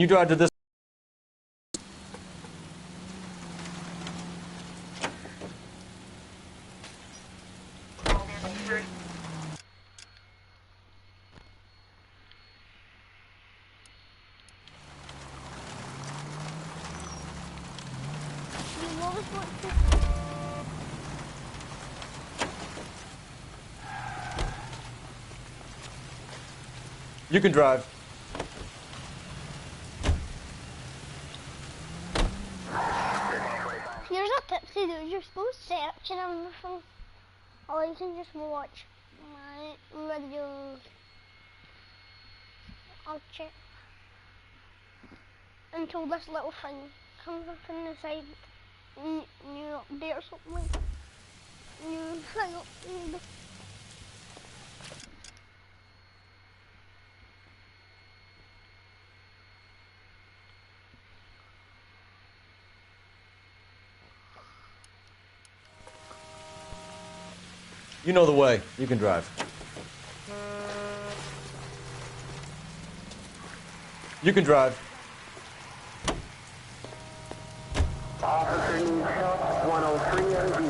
You drive to this. You can drive. Here's a tip to do. You're supposed to search and everything, or you can just watch my videos. I'll check until this little thing comes up on the side. New update or something. New thing update. You know the way. You can drive. You can drive. Officer needs help, 103 MD.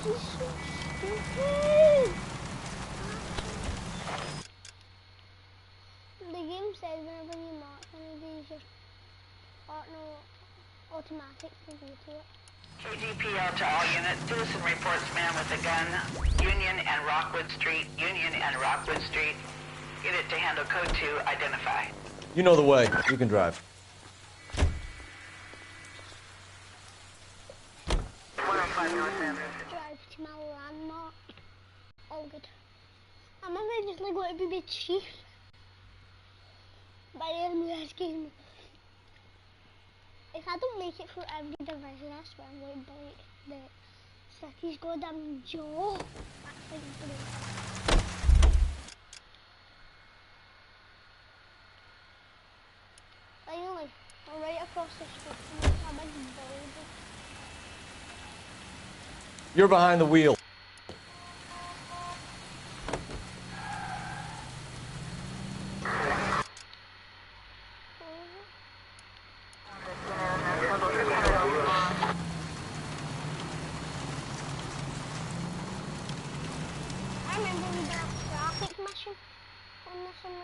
He's so stupid. The game says whenever you mark anything, your partner automatic will go to it. KGPL to all units. Citizen reports man with a gun. Union and Rockwood Street. Union and Rockwood Street. Get it to handle code 2. Identify. You know the way. You can drive. Drive to my landmark. All good. I'm originally going to be the chief by the end of this game. If I don't make it through every division, I swear I'm going to break the city's goddamn jaw. That's like great. Finally, I'm right across the street from a big building. You're behind the wheel. I remember we did a traffic mission on this one right.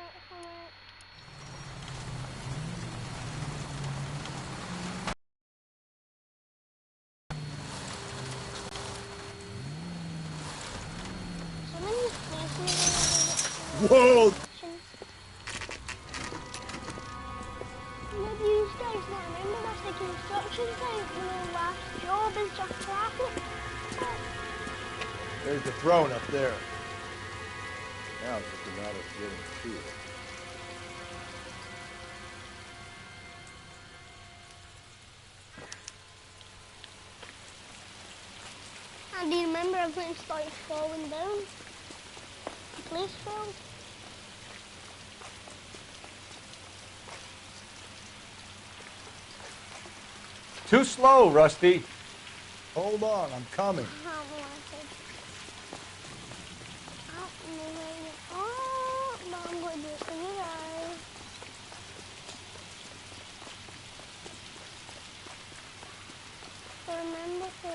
Whoa! Maybe you guys not remember this, the construction site, last job is just traffic. There's the throne up there. Now it's just a matter of getting to it. And do you remember everything started falling down? The place fell. Too slow, Rusty. Hold on, I'm coming. Oh, no, I'm going to do it for you guys. So remember to...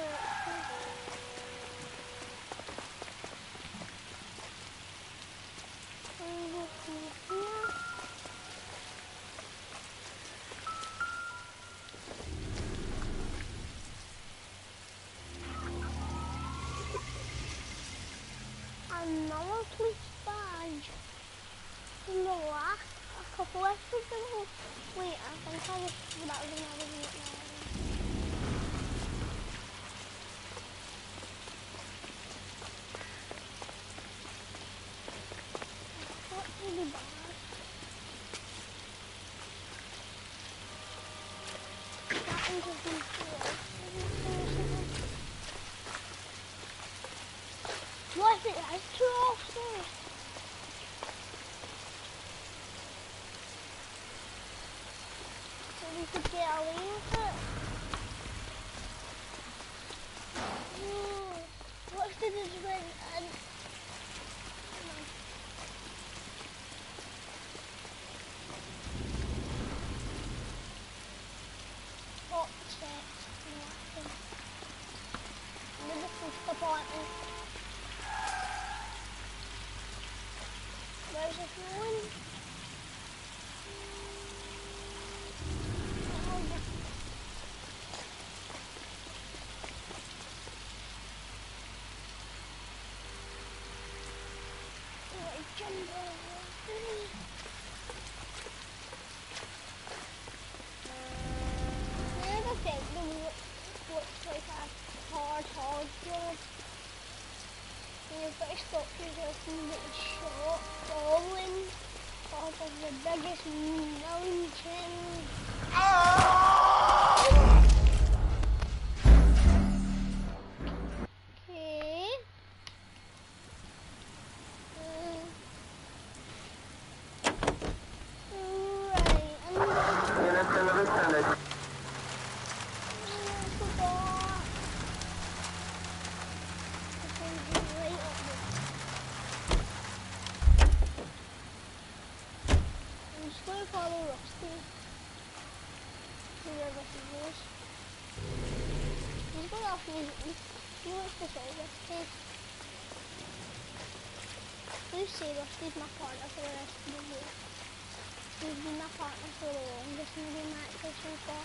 Another police badge. In the last couple episodes ago. Wait, I think I just that was another Vietnam. What really bad? That interesting too. What if it has two officers? So we could get away with it. What if they just went and... Units in the vicinity. I'm just going to follow Rusty. Whoever he is. He's going to ask me, he wants to say Rusty. Please say Rusty's my partner for the rest of the year. He's been my partner for the longest movie match so far.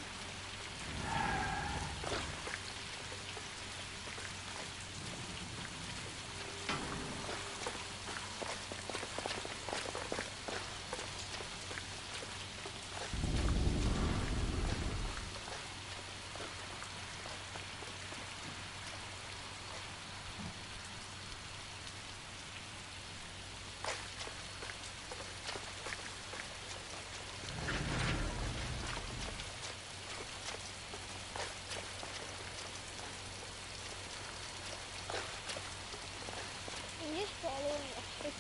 I'm just following Rusty.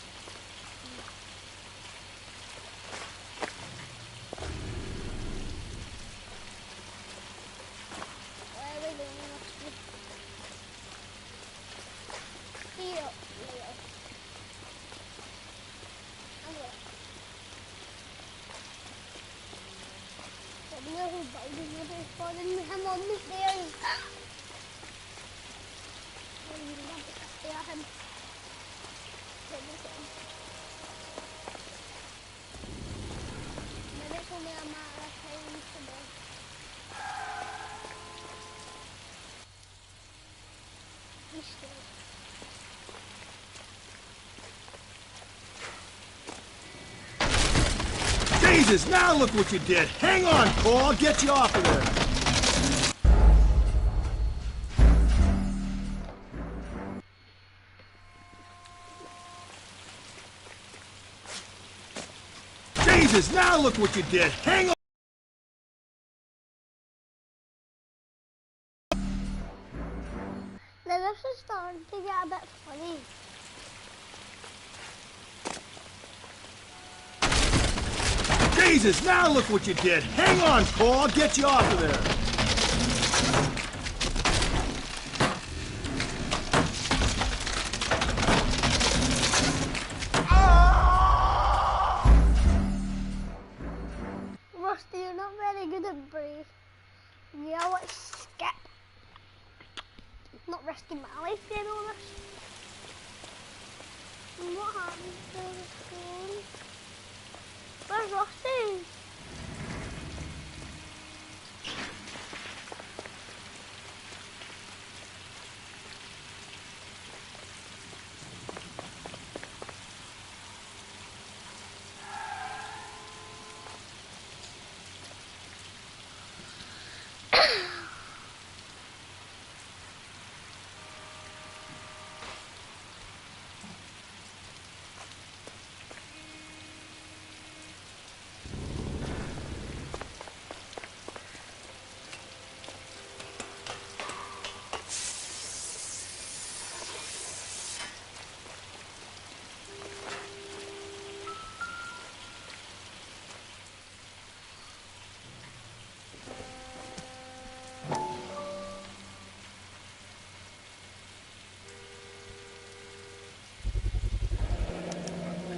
Where are we going, Rusty? Speed up, Leo. I'm going. Let me know who Biden would have spotted him on the stairs. Oh, you love it. Stare him. Maybe it's only a matter of time today. He's still. Jesus, now look what you did. Hang on, Cole. I'll get you off of there. Jesus, now look what you did. Hang on. Now this is starting to get a bit funny. Jesus, now look what you did. Hang on, Cole. I'll get you off of there. Rusty, you're not very good at brave. Yeah, let's skip. Not risking my life getting all this. And what happened to the phone? Where's Rusty?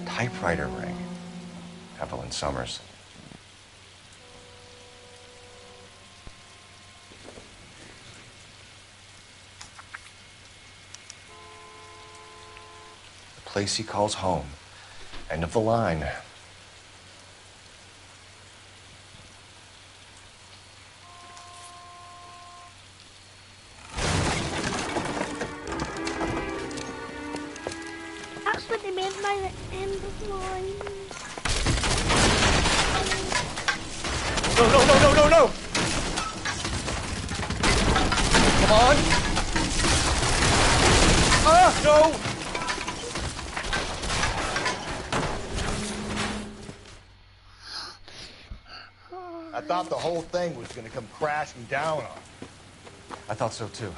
Typewriter ring. Evelyn Summers. The place he calls home. End of the line. That's what they meant by the end of the line. No, no, no, no, no, no! Come on! Ah, no! I thought the whole thing was gonna come crashing down on him. I thought so too.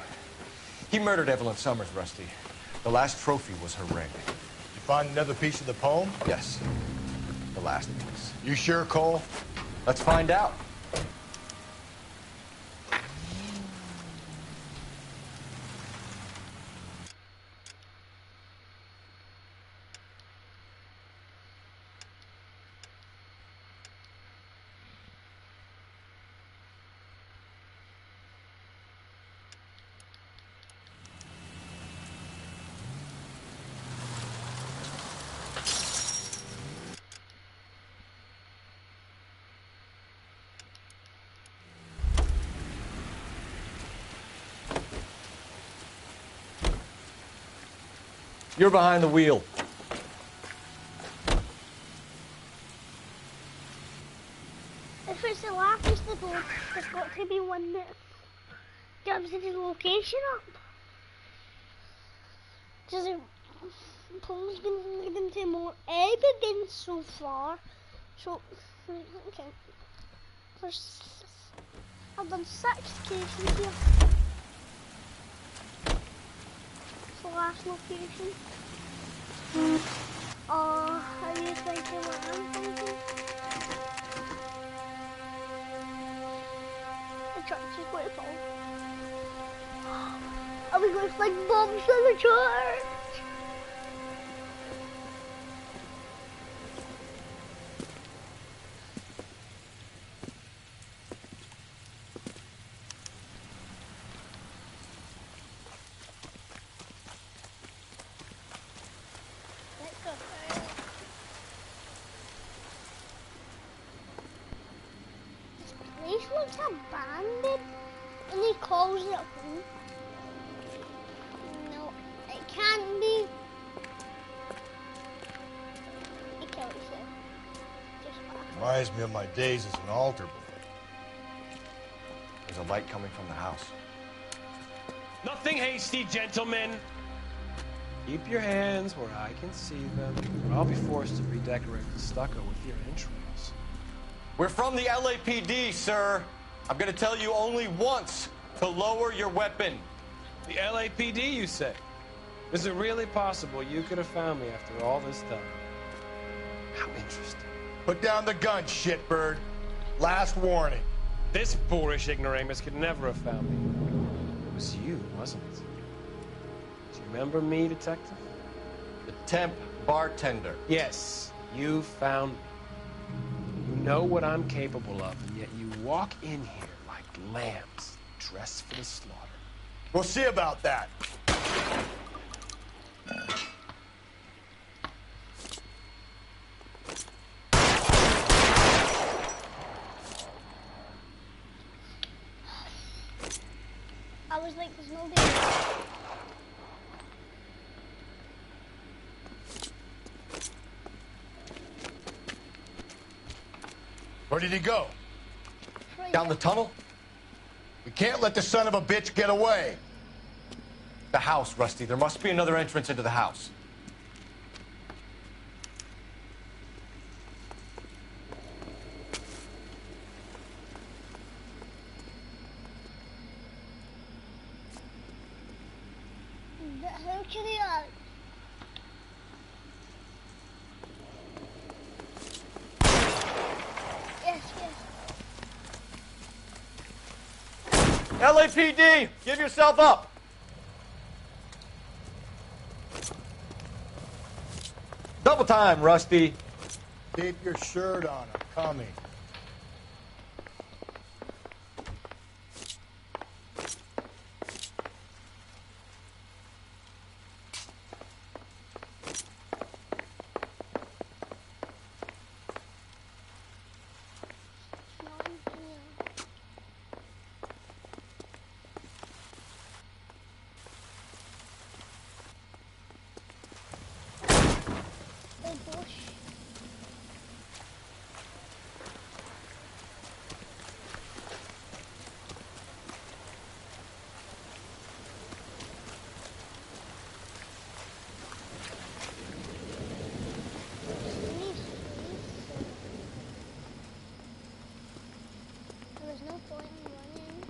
He murdered Evelyn Summers, Rusty. The last trophy was her ring. You find another piece of the poem? Yes. The last piece. You sure, Cole? Let's find out. You're behind the wheel. If it's the largest of both, there's got to be one that gives the location up. Does it? Paul's been leading to more evidence so far. So, okay. I've done 6 cases here. It's the last location. Are you thinking what I'm thinking? The church is going to fall. Are we going to fling bombs to the church? This looks abandoned and he calls it home. No, it can't be. He killed himself. Just back. Reminds me of my days as an altar boy. There's a light coming from the house. Nothing hasty, gentlemen. Keep your hands where I can see them, or I'll be forced to redecorate the stucco with your entrails. We're from the LAPD, sir. I'm gonna tell you only once to lower your weapon. The LAPD, you say? Is it really possible you could have found me after all this time? How interesting. Put down the gun, shitbird. Last warning. This boorish ignoramus could never have found me. It was you, wasn't it? Do you remember me, detective? The temp bartender. Yes, you found me. You know what I'm capable of, and yet you walk in here like lambs dressed for the slaughter. We'll see about that. I was like, there's no danger. Where did he go? Down the tunnel? We can't let the son of a bitch get away. The house, Rusty. There must be another entrance into the house. How can he out? Yes, yes. LAPD, give yourself up. Double time, Rusty. Keep your shirt on. I'm coming. no point in running.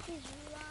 He's running.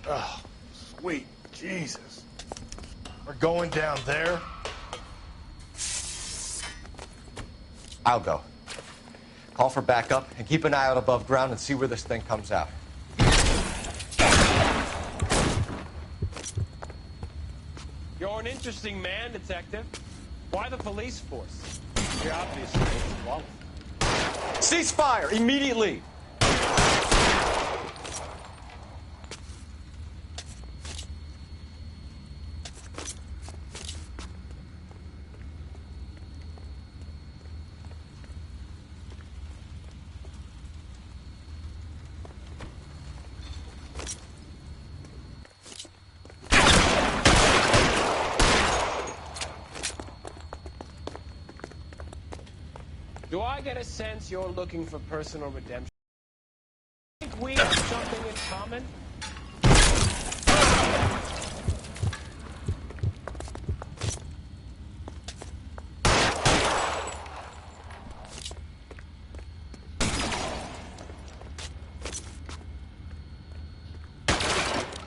Oh, sweet Jesus. We're going down there? I'll go. Call for backup and keep an eye out above ground and see where this thing comes out. You're an interesting man, Detective. Why the police force? You're obviously qualified. Cease fire immediately! Do I get a sense you're looking for personal redemption? Think we have something in common?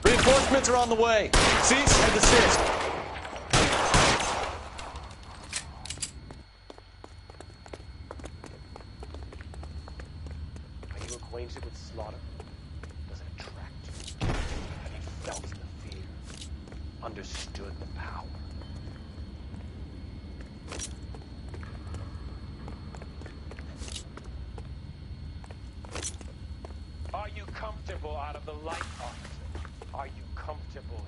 Reinforcements are on the way. Cease and desist. Are you acquainted with slaughter? Does it attract you? Have you felt the fear? Understood the power? Are you comfortable out of the light, officer? Are you comfortable here?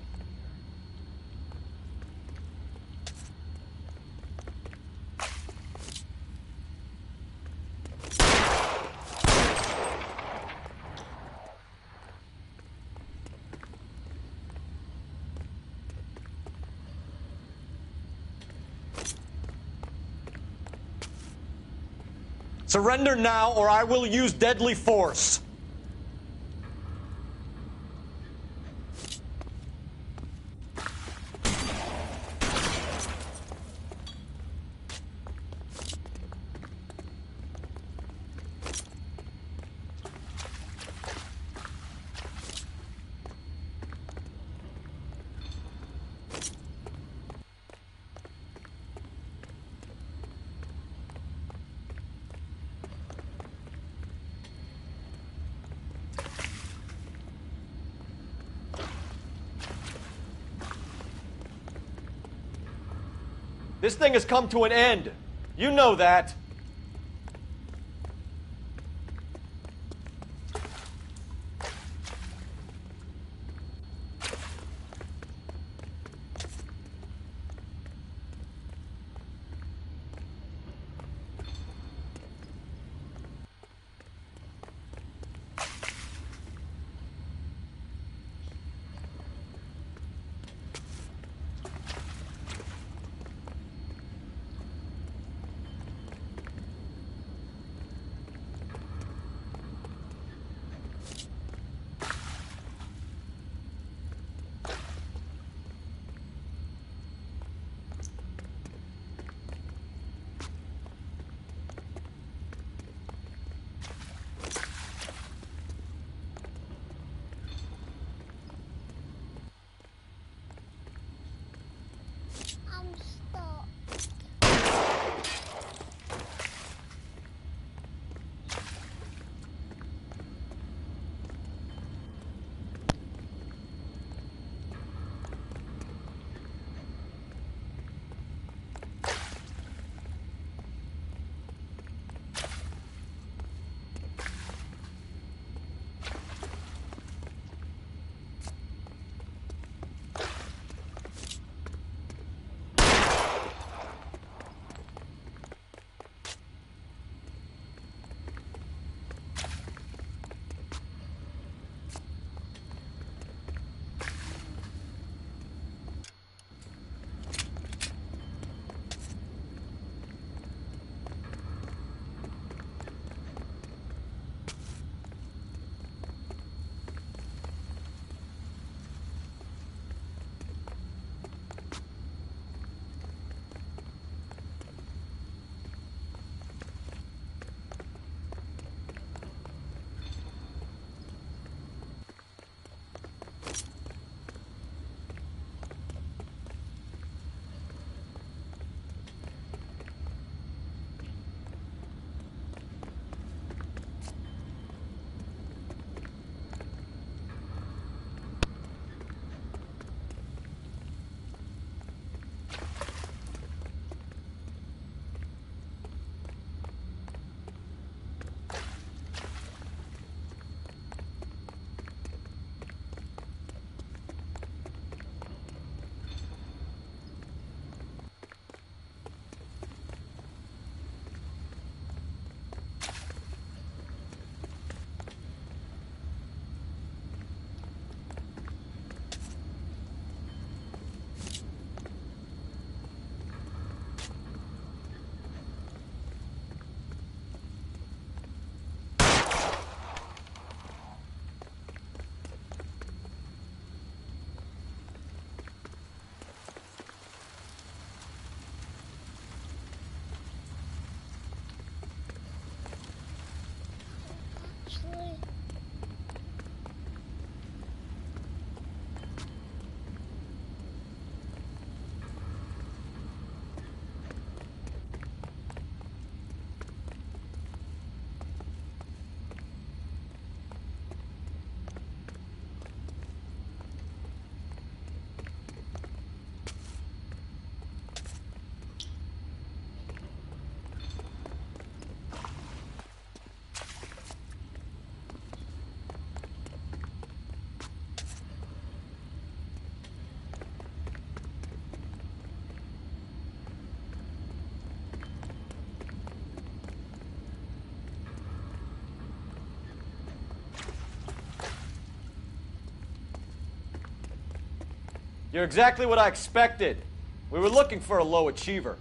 Surrender now or I will use deadly force. This thing has come to an end. You know that. You're exactly what I expected. We were looking for a low achiever.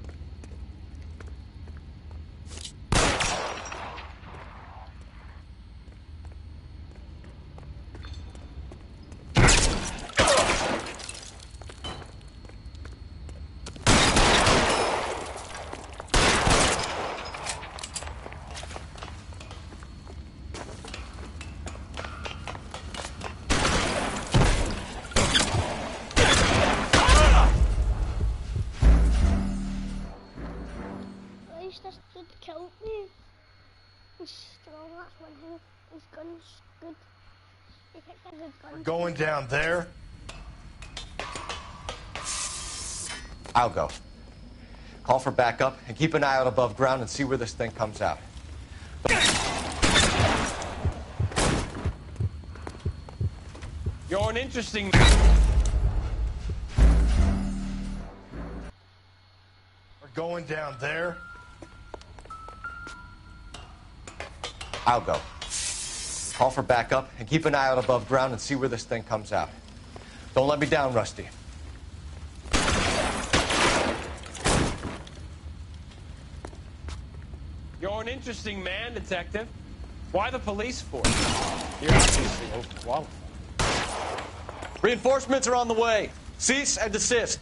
At least this dude killed me. He's strong, that's one thing. His gun's good. He picked a good gun. Going down there. I'll go. Call for backup and keep an eye out above ground and see where this thing comes out. You're an interesting... We're going down there. I'll go. Call for backup and keep an eye out above ground and see where this thing comes out. Don't let me down, Rusty. You're an interesting man, Detective. Why the police force? You're obviously overqualified. Reinforcements are on the way. Cease and desist.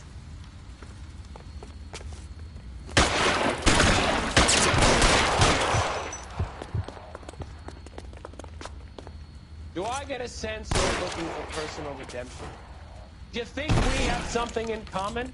Do I get a sense you're looking for personal redemption? Do you think we have something in common?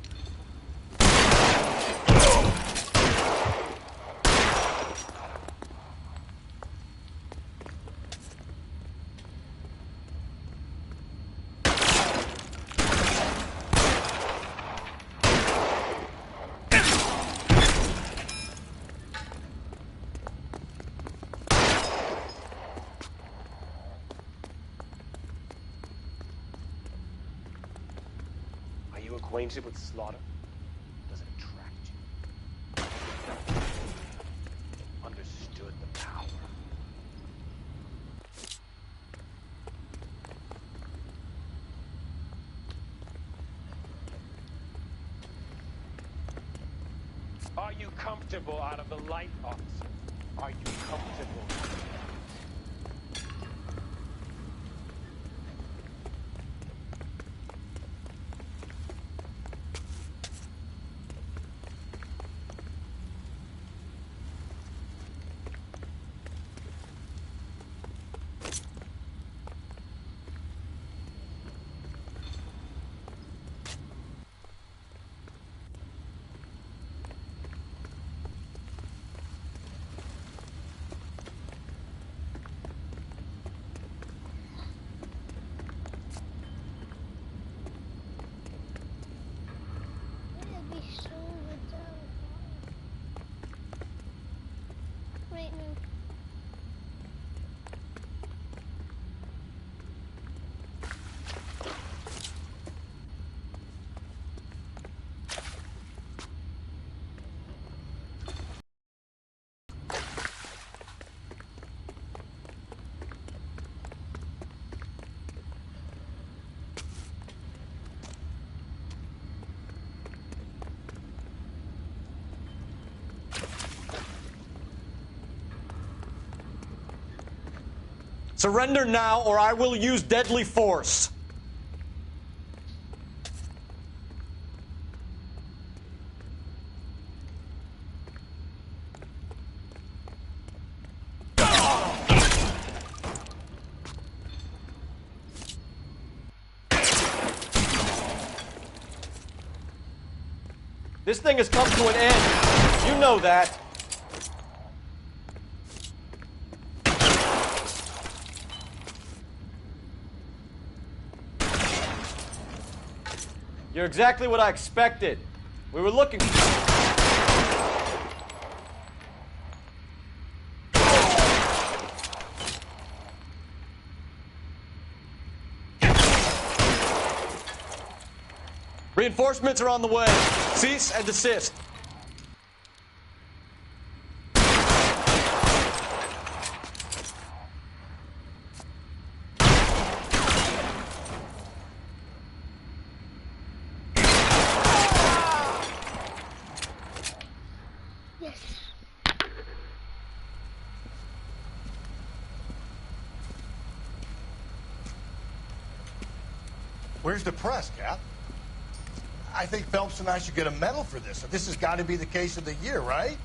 Are you acquainted with slaughter? Does it attract you? Understood the power. Are you comfortable out of the light, officer? Are you comfortable? It'd be so good to right now. Surrender now, or I will use deadly force. This thing has come to an end. You know that. You're exactly what I expected. We were looking... Reinforcements are on the way. Cease and desist. Where's the press, Cap? I think Phelps and I should get a medal for this. This has got to be the case of the year, right?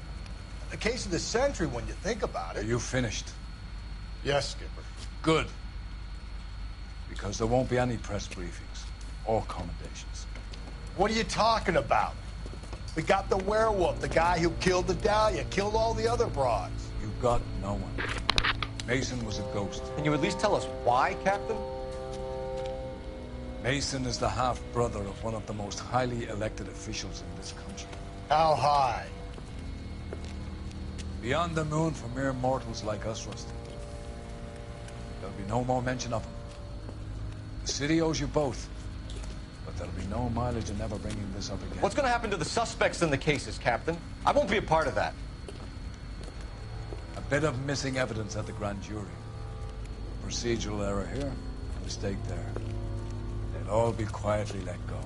The case of the century when you think about Are it. you finished? Yes, Skipper. Good. Because there won't be any press briefings or commendations. What are you talking about? We got the werewolf, the guy who killed the Dahlia, killed all the other broads. You got no one. Mason was a ghost. Can you at least tell us why, Captain? Mason is the half-brother of one of the most highly elected officials in this country. How high? Beyond the moon for mere mortals like us, Rusty. There'll be no more mention of him. The city owes you both. But there'll be no mileage in ever bringing this up again. What's going to happen to the suspects in the cases, Captain? I won't be a part of that. A bit of missing evidence at the grand jury. Procedural error here, a mistake there. They'll all be quietly let go.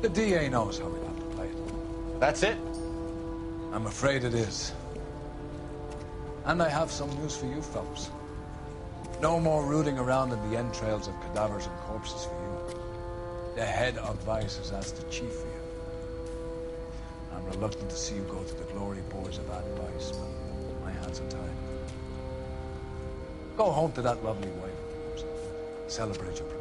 The DA knows how we'll have to play it. That's it? I'm afraid it is. And I have some news for you, Phelps. No more rooting around in the entrails of cadavers and corpses for you. The head of Vice has asked the chief for you. I'm reluctant to see you go to the glory boards of advice, but my hands are tied. Go home to that lovely wife of yours. Celebrate your promotion.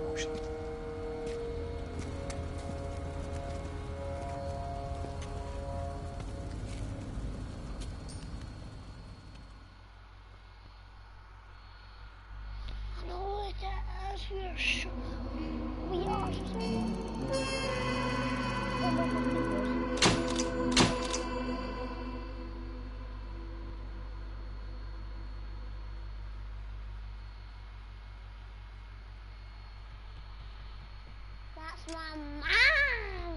That's my man.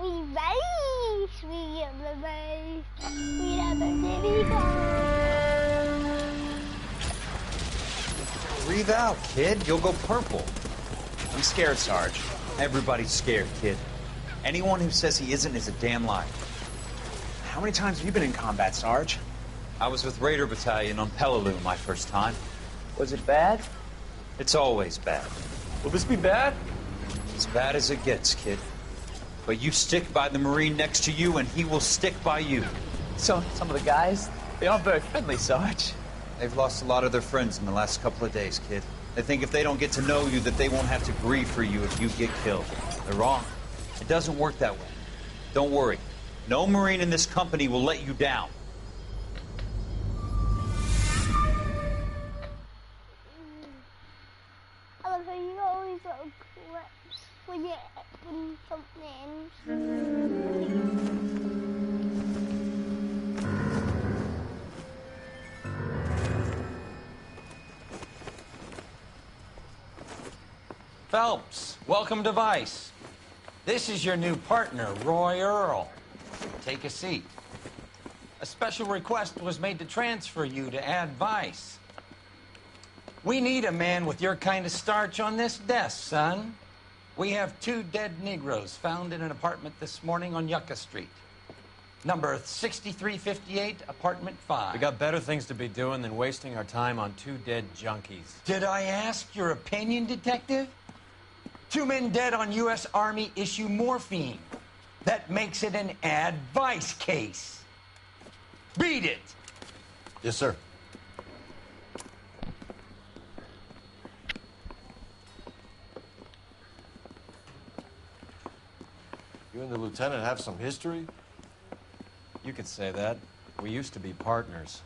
We race. We get the race. We have a baby car. Breathe out, kid. You'll go purple. I'm scared, Sarge. Everybody's scared, kid. Anyone who says he isn't is a damn liar. How many times have you been in combat, Sarge? I was with Raider Battalion on Peleliu my first time. Was it bad? It's always bad. Will this be bad? As bad as it gets, kid. But you stick by the Marine next to you, and he will stick by you. So, some of the guys, they aren't very friendly, Sarge. They've lost a lot of their friends in the last couple of days, kid. They think if they don't get to know you, that they won't have to grieve for you if you get killed. They're wrong. It doesn't work that way. Don't worry. No Marine in this company will let you down. I love how you got all these little clips when something ends. Phelps, welcome to Vice. This is your new partner, Roy Earl. Take a seat. A special request was made to transfer you to Ad Vice. We need a man with your kind of starch on this desk, son. We have 2 dead Negroes found in an apartment this morning on Yucca Street. Number 6358, apartment 5. We got better things to be doing than wasting our time on 2 dead junkies. Did I ask your opinion, detective? 2 men dead on U.S. Army issue morphine. That makes it an Ad Vice case. Beat it! Yes, sir. You and the lieutenant have some history? You could say that. We used to be partners.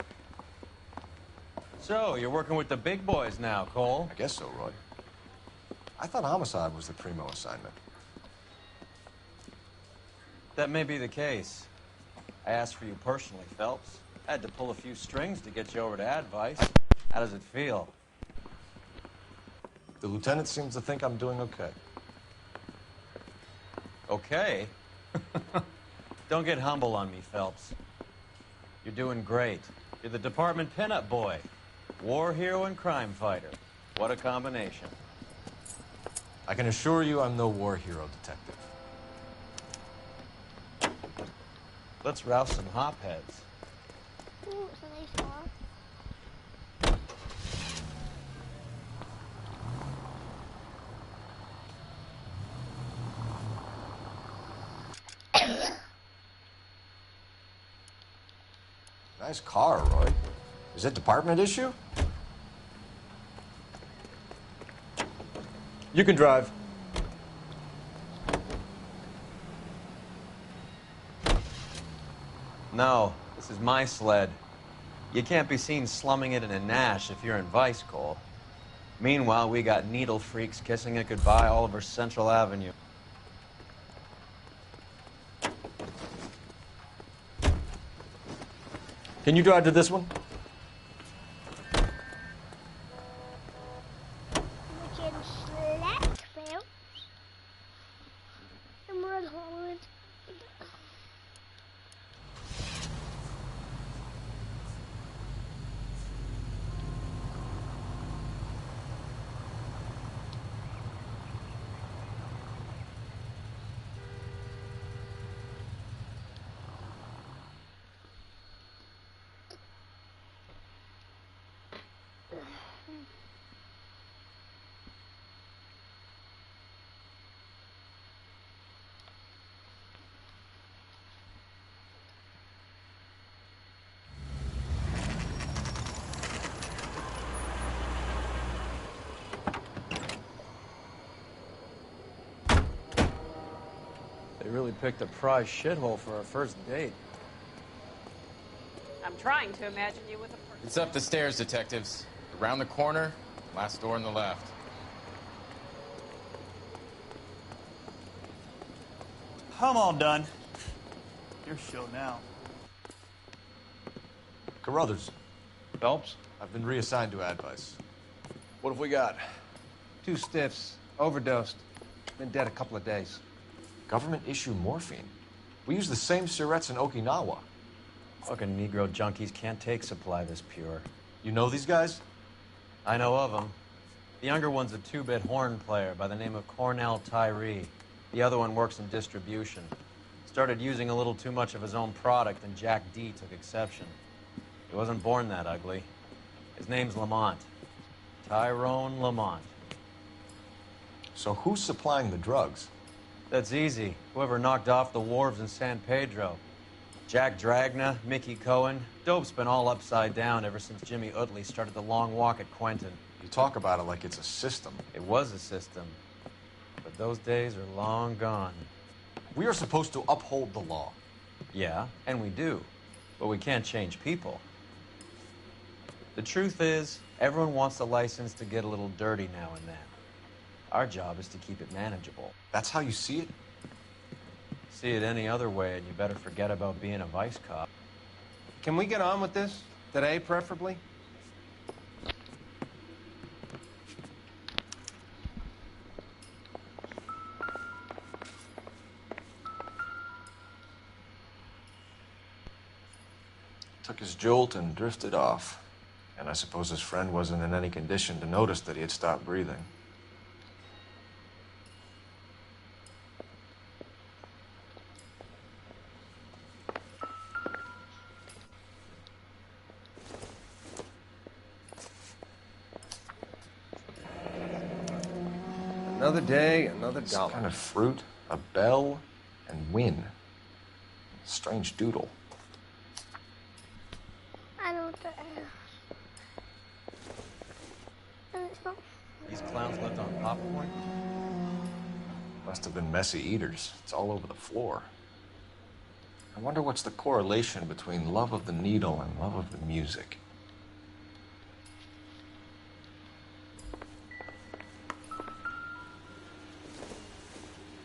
So, you're working with the big boys now, Cole? I guess so, Roy. I thought homicide was the primo assignment. That may be the case. I asked for you personally, Phelps. I had to pull a few strings to get you over to Advice. How does it feel? The lieutenant seems to think I'm doing okay. Okay? Don't get humble on me, Phelps. You're doing great. You're the department pinup boy. War hero and crime fighter. What a combination. I can assure you I'm no war hero, detective. Let's rouse some hopheads. Ooh, it's a nice car. Nice car, Roy. Is it department issue? You can drive. No, this is my sled. You can't be seen slumming it in a Nash if you're in Vice, Cole. Meanwhile, we got needle freaks kissing it goodbye all over Central Avenue. Can you drive to this one? We can select Phelps and run Holland. They really picked a prize shithole for our first date. I'm trying to imagine you with a person. It's up the stairs, detectives. Around the corner, last door on the left. I'm all done. Your show now. Carruthers. Phelps? I've been reassigned to Advice. What have we got? 2 stiffs. Overdosed. Been dead a couple of days. Government issue morphine. We use the same syrettes in Okinawa. Fucking Negro junkies can't take supply this pure. You know these guys? I know of them. The younger one's a 2-bit horn player by the name of Cornell Tyree. The other one works in distribution. Started using a little too much of his own product, and Jack D took exception. He wasn't born that ugly. His name's Lamont. Tyrone Lamont. So who's supplying the drugs? That's easy. Whoever knocked off the wharves in San Pedro. Jack Dragna, Mickey Cohen. Dope's been all upside down ever since Jimmy Utley started the long walk at Quentin. You talk about it like it's a system. It was a system. But those days are long gone. We are supposed to uphold the law. Yeah, and we do. But we can't change people. The truth is, everyone wants a license to get a little dirty now and then. Our job is to keep it manageable. That's how you see it? See it any other way, and you better forget about being a vice cop. Can we get on with this? Today, preferably? Took his jolt and drifted off. And I suppose his friend wasn't in any condition to notice that he had stopped breathing. Another day, another dollar. Some kind of fruit, a bell, and win. Strange doodle. I know what that is. And it's not. These clowns lived on popcorn? Must have been messy eaters. It's all over the floor. I wonder what's the correlation between love of the needle and love of the music.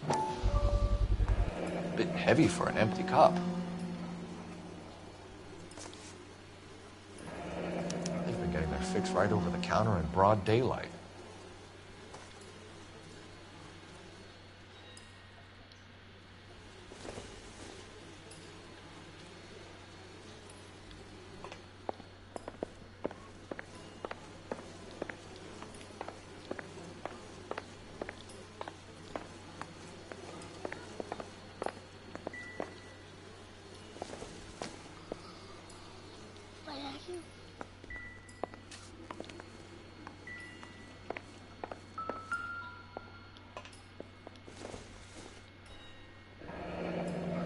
A bit heavy for an empty cup. They've been getting their fix right over the counter in broad daylight.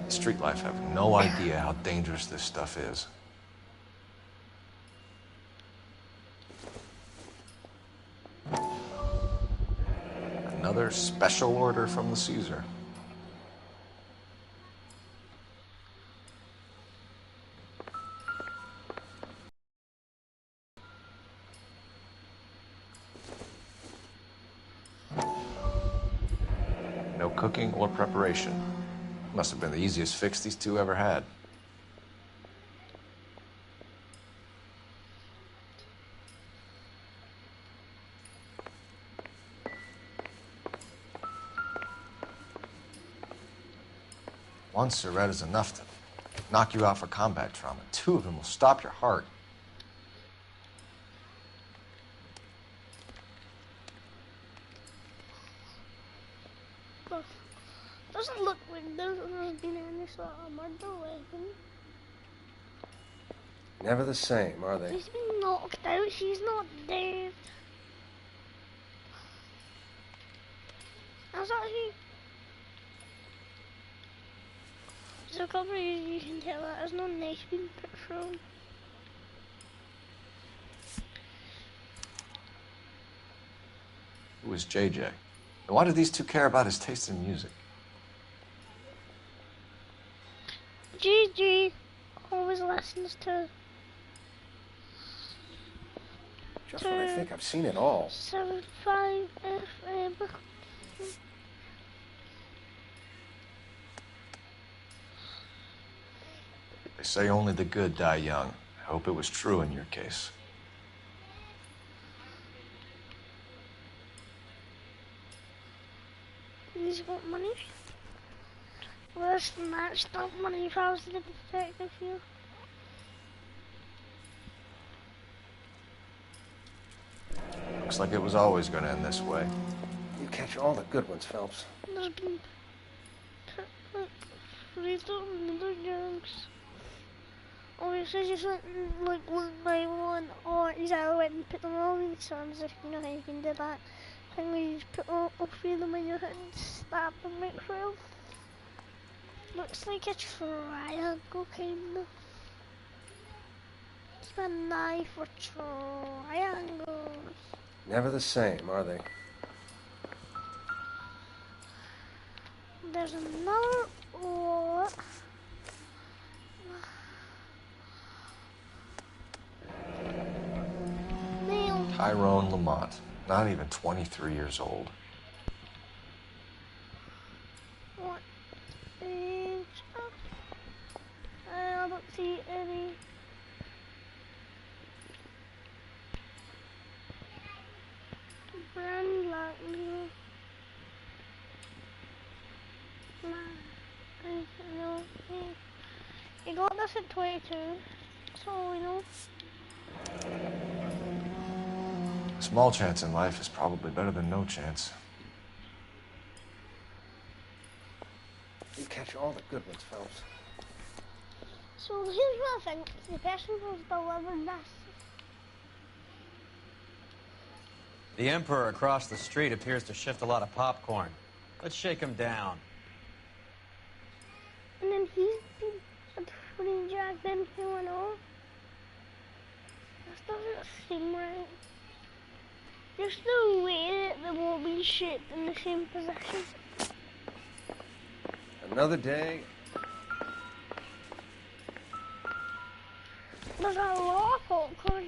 The street life have no idea how dangerous this stuff is. Another special order from the Caesar. No cooking or preparation. Must have been the easiest fix these two ever had. One cigarette is enough to knock you out for combat trauma. Two of them will stop your heart. Doesn't look like there's been any sort of murder weapon. Never the same, are they? He's been knocked out, he's not dead. How's that he? There's a couple of you can tell that there's no knife being put through him. Who is JJ? And why do these two care about his taste in music? GG always listens to Just when I think I've seen it all. 75 FM. They say only the good die young. I hope it was true in your case. He's got money. Worse than that, stop money if I was the detective here. Looks like it was always going to end this way. You catch all the good ones, Phelps. There's been like 3 other gangs. Obviously just went like 1 by 1, or he's either went and put them all in sons if you know how you can do that. Thing where you just put all 3 of them in your hand and stab them right through. Looks like a triangle kind of. It's a knife for triangles. Never the same, are they? There's another one. Tyrone Lamont, not even 23 years old. What age? I don't see any. Brand likely. I know. He got this at 22, so we know. Small chance in life is probably better than no chance. You catch all the good ones, Phelps. So here's what I think. The person who's delivered this. The Emperor across the street appears to shift a lot of popcorn. Let's shake him down. And then he's been pretty jacked into and all. This doesn't seem right. Just the way that they won't be shaped in the same position. Another day. There's a lot of popcorn.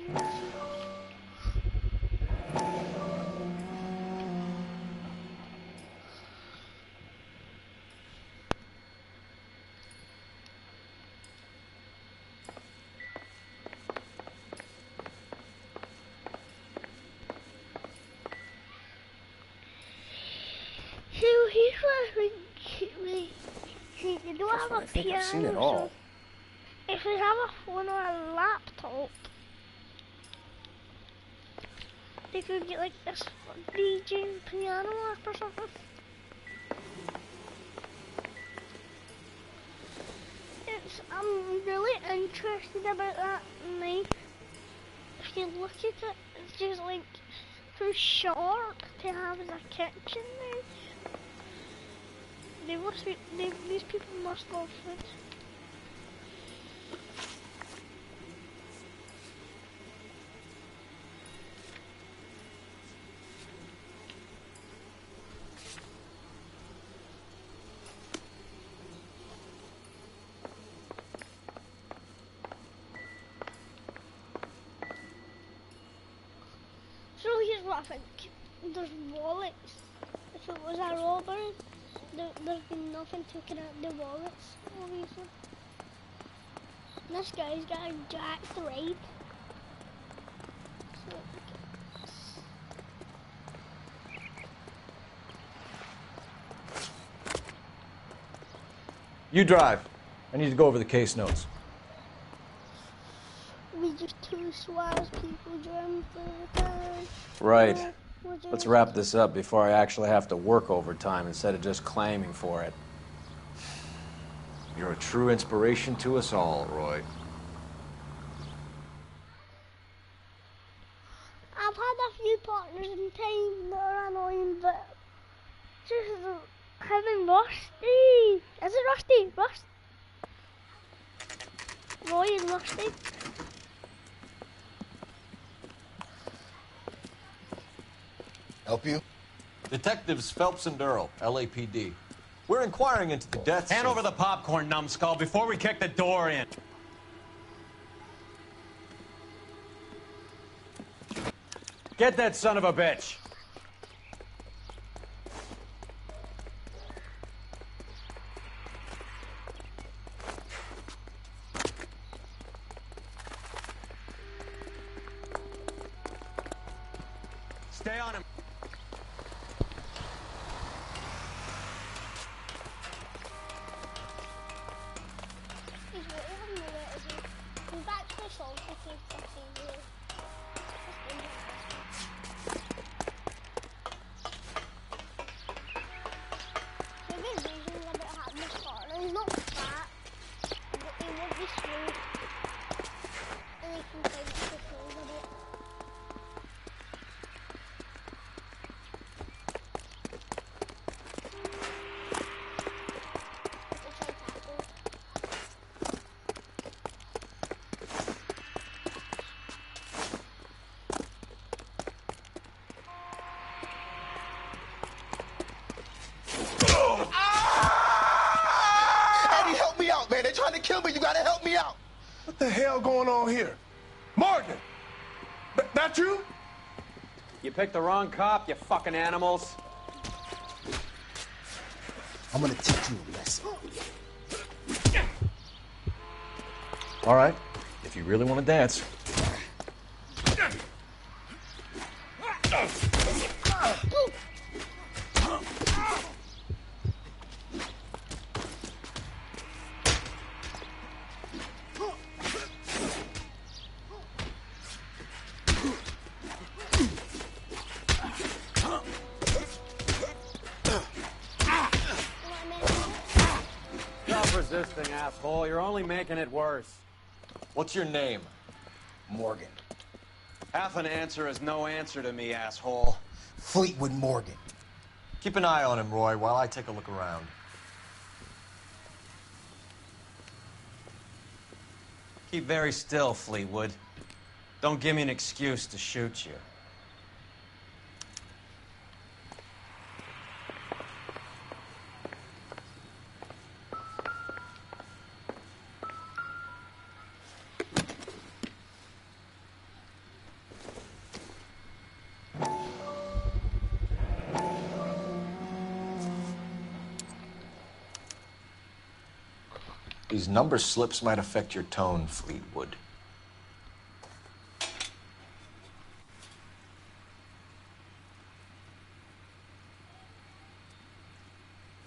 So here's what I think. You don't have a piano. I've seen it all. So if we have a phone or a laptop, they could get like this DJ piano app or something. I'm really interested about that knife. If you look at it, it's just like too short to have as a kitchen knife. these people must go food. So here's what I think. There's wallets. If it was a robbery, there's been nothing taken out the wallets, obviously. This guy's got a jacked ride. So, You drive. I need to go over the case notes. we just two suave people driving through the town. Right. We're Let's just- wrap this up before I actually have to work overtime instead of just claiming for it. You're a true inspiration to us all, Roy. I've had a few partners in time that are annoying, but just having Rusty. Is it Rusty? Roy and Rusty. Help you? Detectives Phelps and Earl, LAPD. We're inquiring into the deaths Hand of- over the popcorn, numbskull, before we kick the door in. Get that son of a bitch. Stay on him. He's what you haven't know it, is he? He's back to the song for 15 years. Maybe the reason about having this partner, he's not fat, but he won't be slow. And he can find the controls a bit. It's like tackle. Eddie, help me out, man. They're trying to kill me. You gotta help me out. What the hell going on here? Morgan! That you? You picked the wrong cop, you fucking animals. I'm gonna teach you a lesson. All right, if you really want to dance. Stop resisting, asshole. You're only making it worse. What's your name? Morgan. Half an answer is no answer to me, asshole. Fleetwood Morgan. Keep an eye on him, Roy, while I take a look around. Keep very still, Fleetwood. Don't give me an excuse to shoot you. These number slips might affect your tone, Fleetwood.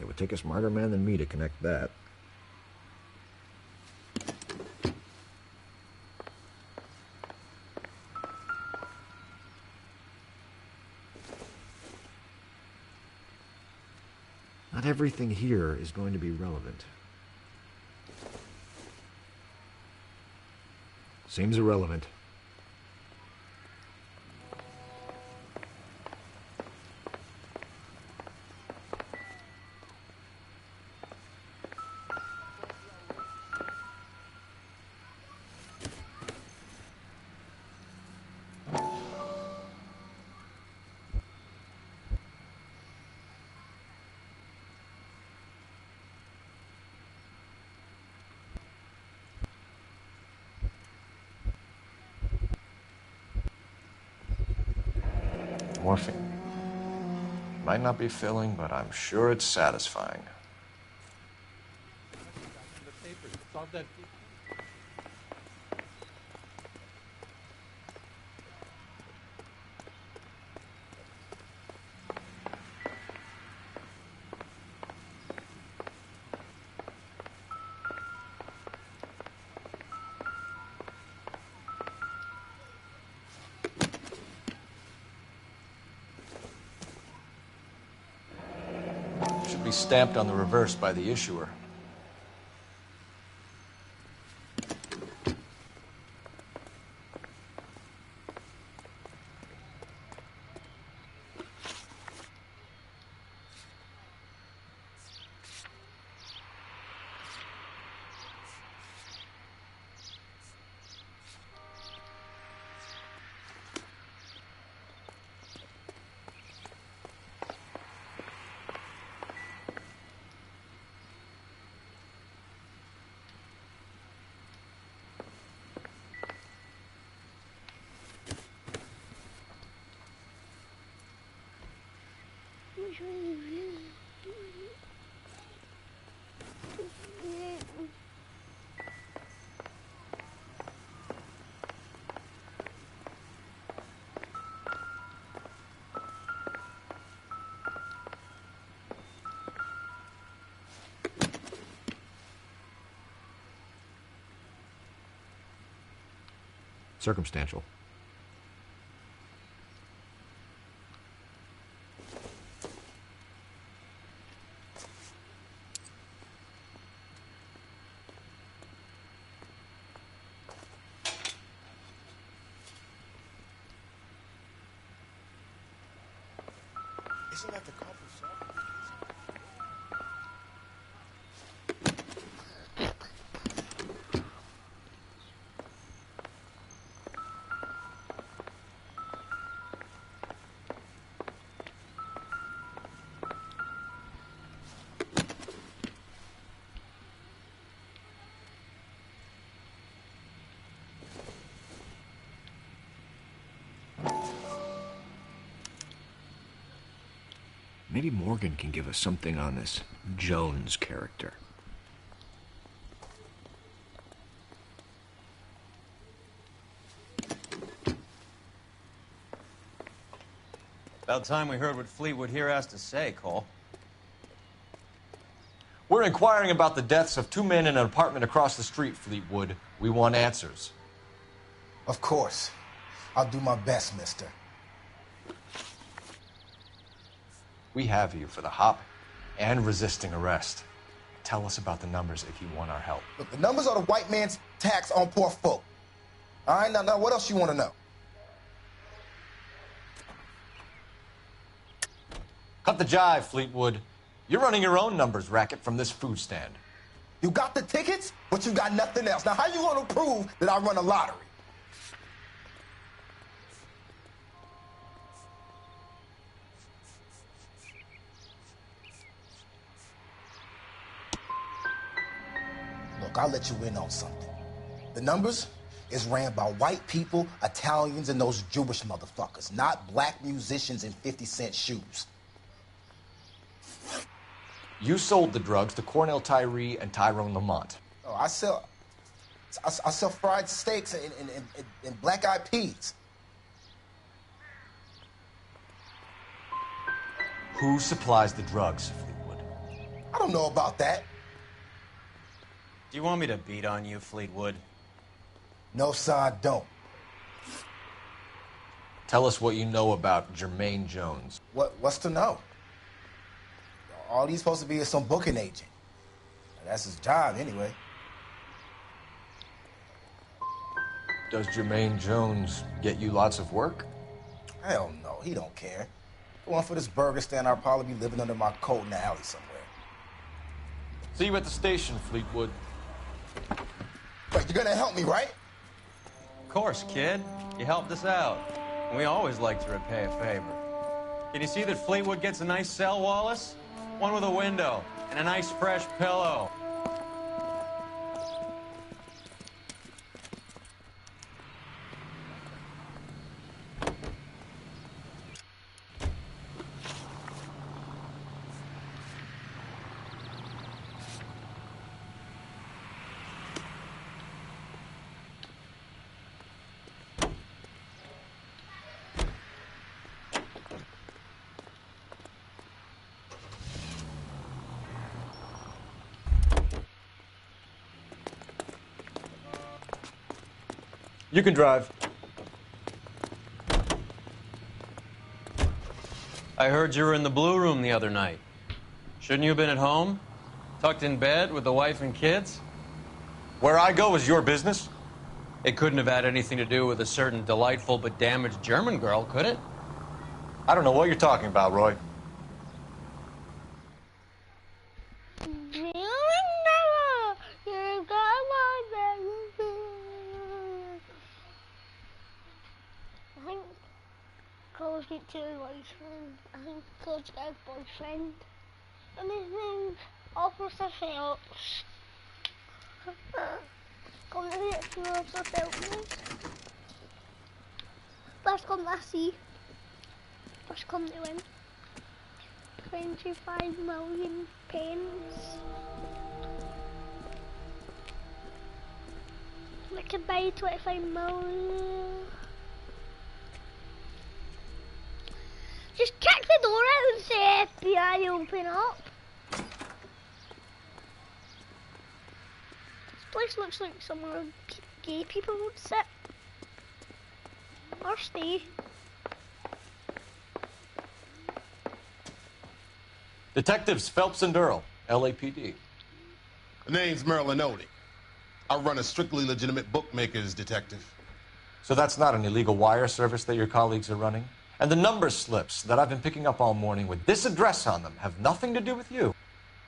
It would take a smarter man than me to connect that. Not everything here is going to be relevant. Seems irrelevant. morphine. Might not be filling, but I'm sure it's satisfying. Should be stamped on the reverse by the issuer. Circumstantial. Isn't that the couple song? Maybe Morgan can give us something on this Jones character. About time we heard what Fleetwood here has to say, Cole. We're inquiring about the deaths of 2 men in an apartment across the street, Fleetwood. We want answers. Of course. I'll do my best, mister. We have you for the hop and resisting arrest. Tell us about the numbers if you want our help. Look, the numbers are the white man's tax on poor folk. All right, now what else you want to know? Cut the jive, Fleetwood. You're running your own numbers racket from this food stand. You got the tickets, but you got nothing else. Now, how you going to prove that I run a lottery? Look, I'll let you in on something. The numbers is ran by white people, Italians, and those Jewish motherfuckers, not black musicians in 50-cent shoes. You sold the drugs to Cornell Tyree and Tyrone Lamont. Oh, I sell fried steaks and black-eyed peas. Who supplies the drugs, Fleetwood? I don't know about that. Do you want me to beat on you, Fleetwood? No, sir, I don't. Tell us what you know about Jermaine Jones. What's to know? All he's supposed to be is some booking agent. That's his job, anyway. Does Jermaine Jones get you lots of work? Hell no, he don't care. If it weren't for this burger stand, I'd probably be living under my coat in the alley somewhere. See you at the station, Fleetwood. Wait, you're gonna help me, right? Of course, kid. You helped us out. And we always like to repay a favor. Can you see that Fleetwood gets a nice cell, Wallace? One with a window and a nice fresh pillow. You can drive. I heard you were in the blue room the other night. Shouldn't you have been at home? Tucked in bed with the wife and kids? Where I go is your business? It couldn't have had anything to do with a certain delightful but damaged German girl, could it? I don't know what you're talking about, Roy. I think Cole's got two boyfriends. I think Cole's got a boyfriend. And his name's Officer Phelps. Come to get to Officer Phelps. First come to see. First come to win. 25 million pence. I could buy 25 million. Just kick the door out and say FBI open up. This place looks like somewhere gay people would sit. Or stay. Detectives Phelps and Earl, LAPD. The name's Merlin Odie. I run a strictly legitimate bookmaker's detective. So that's not an illegal wire service that your colleagues are running? And the number slips that I've been picking up all morning with this address on them have nothing to do with you.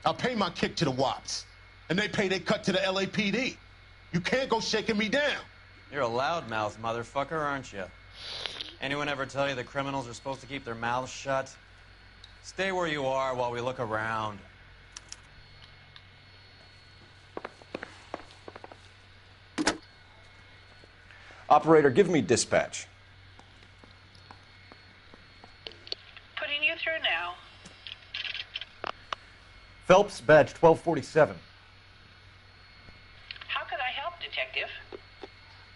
I pay my kick to the Wops, and they pay their cut to the LAPD. You can't go shaking me down. You're a loudmouth motherfucker, aren't you? Anyone ever tell you that criminals are supposed to keep their mouths shut? Stay where you are while we look around. Operator, give me dispatch. Putting you through now. Phelps, badge 1247. How could I help, Detective?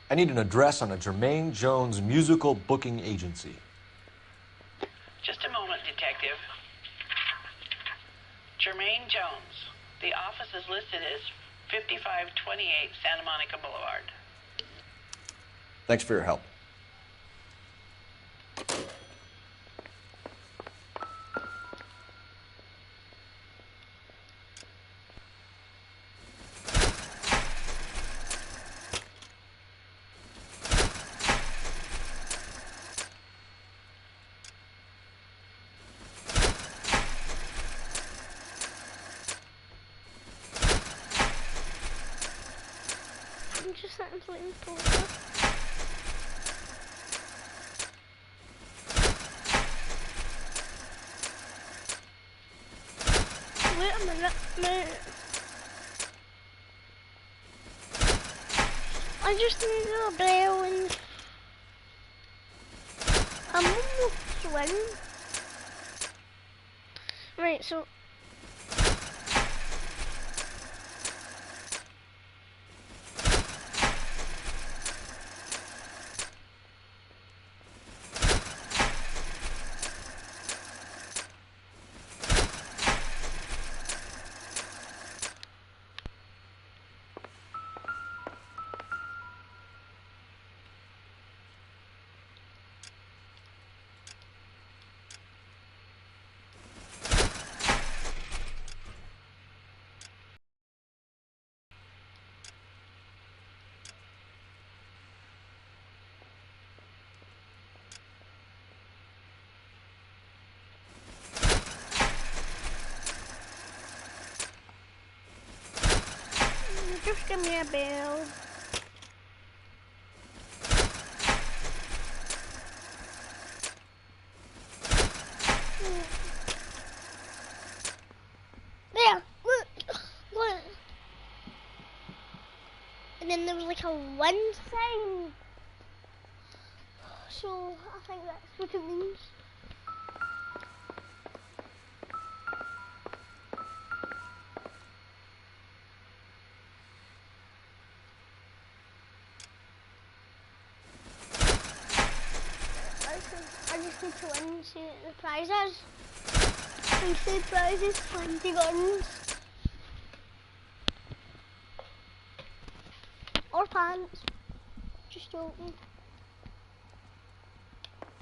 I need an address on a Jermaine Jones musical booking agency. Just a moment, Detective. Jermaine Jones. The office is listed as 5528 Santa Monica Boulevard. Thanks for your help. I'm just sitting playing poker. Wait a minute. I just need a bell and I'm almost winning. Right, so just give me a bell. There, look. And then there was like a wind sign. So I think that's what it means. I just need to win and see what the prize is. And the prize is 20 guns. Or pants. Just joking.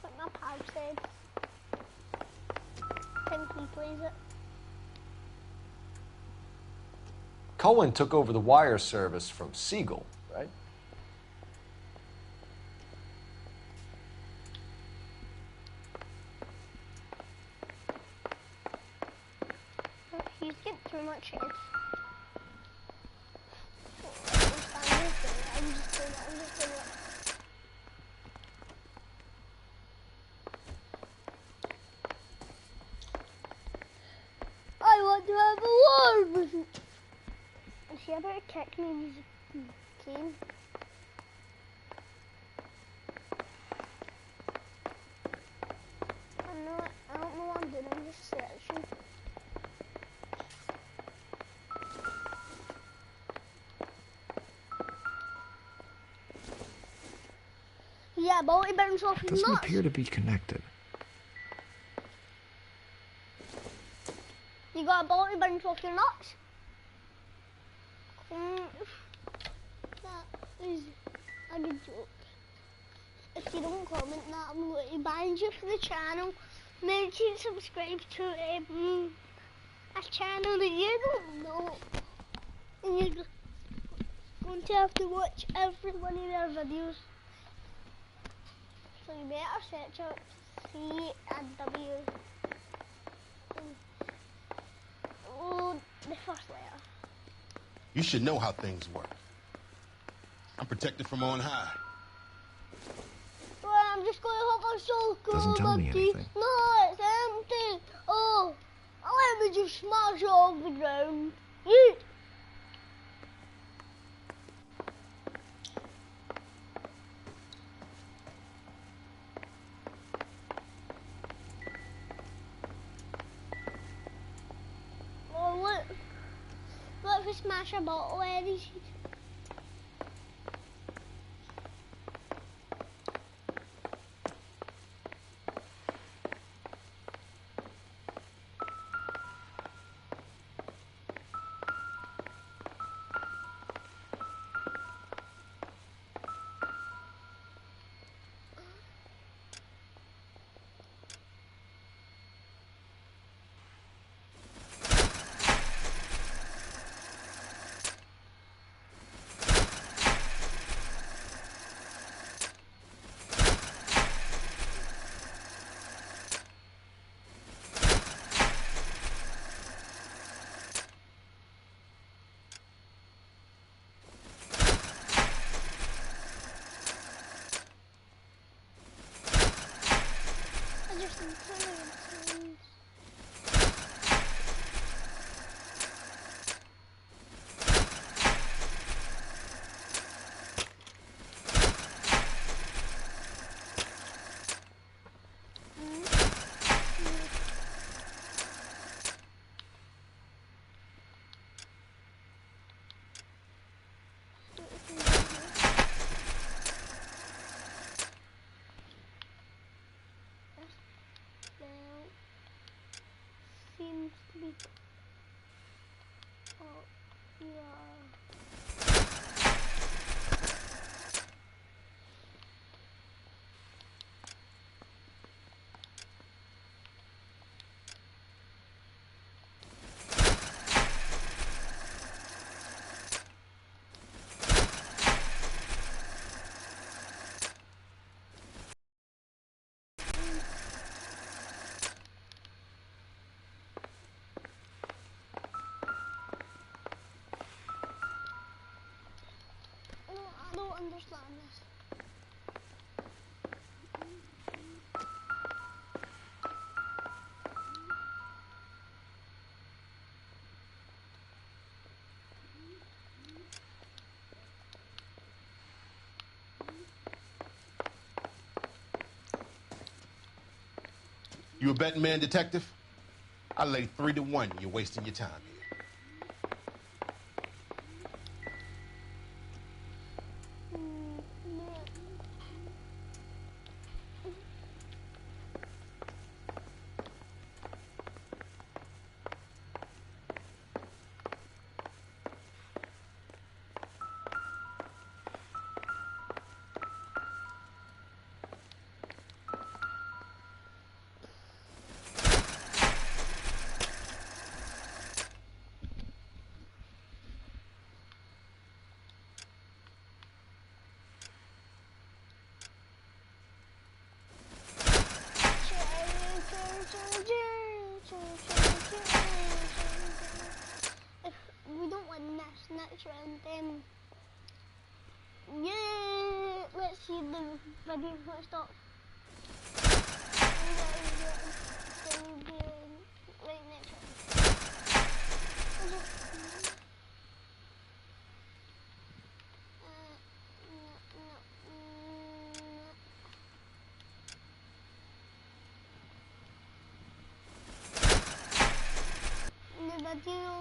Like my pad said. I think he plays it. Cohen took over the wire service from Siegel, right? He's getting too much head. I'm just doing it. I want to have a war with you. Is he about to kick me in his cane? I don't know what I'm doing, I'm just searching. Yeah, but he bounce off his Doesn't nuts. appear to be connected. You got a ball to bounce off your nuts? That is a good joke. If you don't comment that, I'm going to ban you from the channel. Make sure you subscribe to a channel that you don't know. And you're going to have to watch every one of their videos. So you better search up C and W. Oh, the first letter. You should know how things work. I'm protected from on high. Well, I'm just going to hop myself. Doesn't tell me anything. No, it's empty. Oh, let me just smash it off the ground. Yeet. Oh, look. What if we smash a bottle, Eddie? Seems to be. Oh, yeah. I don't understand this. You a betting man, detective? I lay 3 to 1 you're wasting your time here. Yeah, let's see the video stop. Right next one. The video